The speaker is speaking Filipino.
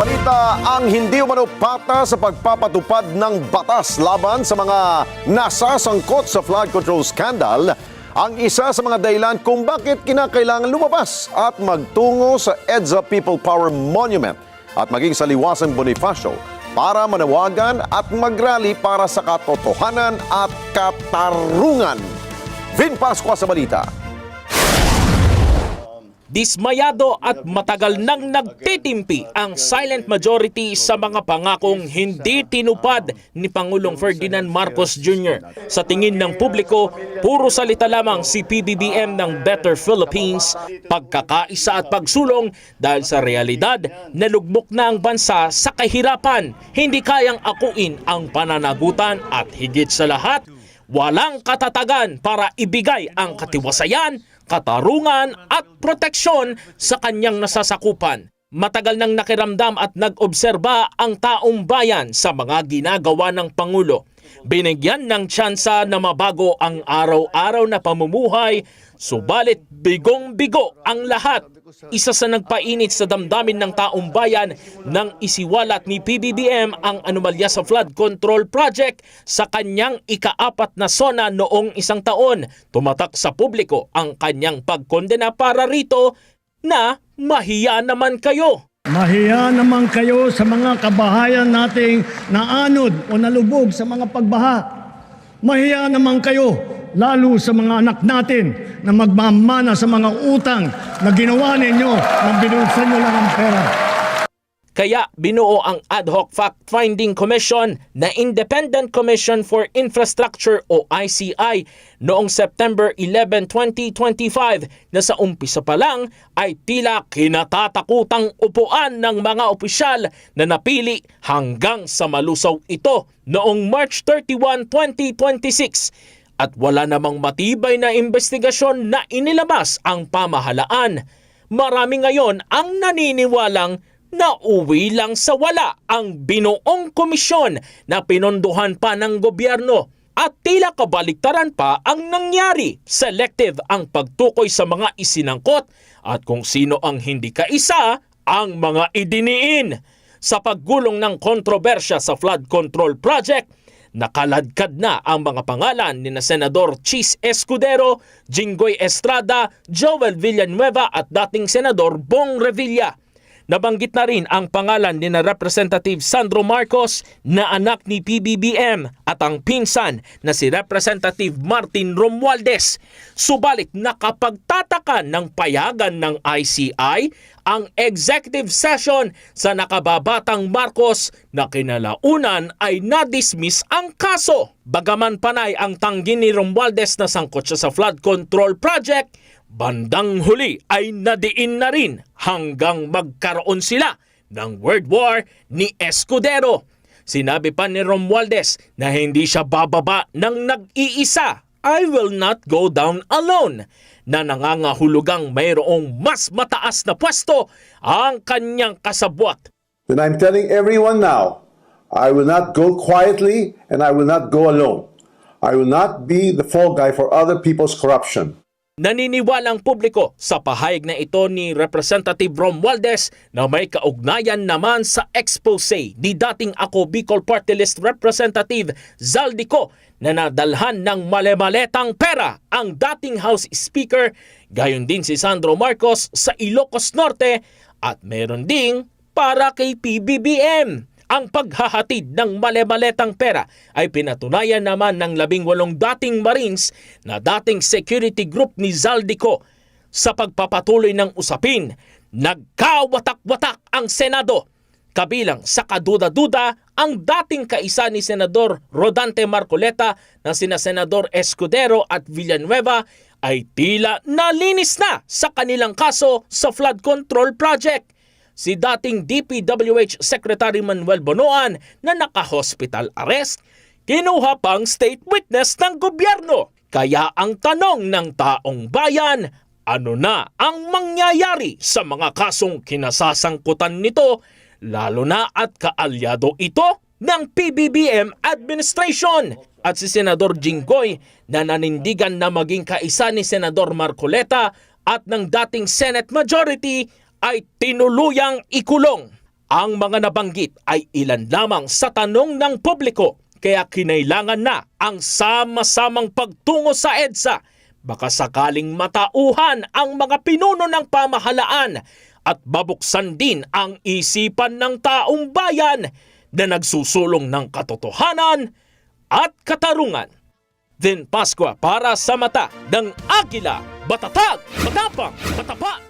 Balita ang hindi umano pata sa pagpapatupad ng batas laban sa mga nasasangkot sa flood control scandal ang isa sa mga dahilan kung bakit kinakailangan lumabas at magtungo sa EDSA People Power Monument at maging sa Liwasan Bonifacio para manawagan at magrally para sa katotohanan at katarungan. Vin Pascua sa balita. Dismayado at matagal nang nagtitimpi ang silent majority sa mga pangakong hindi tinupad ni Pangulong Ferdinand Marcos Jr. Sa tingin ng publiko, puro salita lamang si PBBM ng Better Philippines, pagkakaisa at pagsulong dahil sa realidad nalugmok na ang bansa sa kahirapan. Hindi kayang akuin ang pananagutan at higit sa lahat, walang katatagan para ibigay ang katiwasayan, katarungan at proteksyon sa kanyang nasasakupan. Matagal nang nakiramdam at nag-obserba ang taong bayan sa mga ginagawa ng Pangulo. Binigyan ng tsansa na mabago ang araw-araw na pamumuhay, subalit bigong-bigo ang lahat. Isa sa nagpainit sa damdamin ng taong bayan nang isiwalat ni PBBM ang anomalya sa flood control project sa kanyang ika-4 na sona noong isang taon. Tumatak sa publiko ang kanyang pagkondena para rito na mahiya naman kayo. Mahiya naman kayo sa mga kabahayan nating naanod o nalubog sa mga pagbaha. Mahiya naman kayo lalo sa mga anak natin na magmamana sa mga utang na ginawa ninyo nang binulsan nyo lang ang pera. Kaya binuo ang Ad Hoc Fact-Finding Commission na Independent Commission for Infrastructure o ICI noong September 11, 2025 na sa umpisa pa lang ay tila kinatatakutang upuan ng mga opisyal na napili hanggang sa malusaw ito noong March 31, 2026. At wala namang matibay na investigasyon na inilabas ang pamahalaan. Marami ngayon ang naniniwalang nauwi lang sa wala ang binuong komisyon na pinondohan pa ng gobyerno at tila kabaliktaran pa ang nangyari. Selective ang pagtukoy sa mga isinangkot at kung sino ang hindi kaisa ang mga idiniin. Sa paggulong ng kontrobersya sa flood control project, nakaladkad na ang mga pangalan ni na Senador Chis Escudero, Jinggoy Estrada, Joel Villanueva at dating Senador Bong Revilla. Nabanggit na rin ang pangalan ni na Representative Sandro Marcos na anak ni PBBM at ang pinsan na si Representative Martin Romualdez. Subalit nakapagtataka ng payagan ng ICI ang executive session sa nakababatang Marcos na kinalaunan ay na-dismiss ang kaso. Bagaman panay ang tanggi ni Romualdez na sangkot siya sa flood control project, bandang huli ay nadiin na rin hanggang magkaroon sila ng word war ni Escudero. Sinabi pa ni Romualdez na hindi siya bababa ng nag-iisa. I will not go down alone, na nangangahulugang mayroong mas mataas na pwesto ang kanyang kasabwat. Then I'm telling everyone now, I will not go quietly and I will not go alone. I will not be the fall guy for other people's corruption. Naniniwalang publiko sa pahayag na ito ni Representative Romualdez na may kaugnayan naman sa expose ni dating Ako Bicol Party List Representative Zaldico na nadalhan ng male-maletang pera ang dating House Speaker, gayon din si Sandro Marcos sa Ilocos Norte at meron ding para kay PBBM. Ang paghahatid ng male-maletang pera ay pinatunayan naman ng 18 dating Marines na dating security group ni Zaldico. Sa pagpapatuloy ng usapin, nagkawatak-watak ang Senado. Kabilang sa kaduda-duda ang dating kaisa ni Senador Rodante Marcoleta na sina Senador Escudero at Villanueva ay tila nalinis na sa kanilang kaso sa flood control project. Si dating DPWH Secretary Manuel Bonoan na naka-hospital arrest, kinuha pang state witness ng gobyerno. Kaya ang tanong ng taong bayan, ano na ang mangyayari sa mga kasong kinasasangkutan nito, lalo na at kaalyado ito ng PBBM administration? At si Senador Jinggoy na nanindigan na maging kaisa ni Senador Marcoleta at ng dating Senate majority ay tinuluyang ikulong. Ang mga nabanggit ay ilan lamang sa tanong ng publiko, kaya kinailangan na ang sama-samang pagtungo sa EDSA. Baka sakaling matauhan ang mga pinuno ng pamahalaan at babuksan din ang isipan ng taong bayan na nagsusulong ng katotohanan at katarungan. Then Pascua para sa mata ng Agila, Batatag, Matapang, Matapat.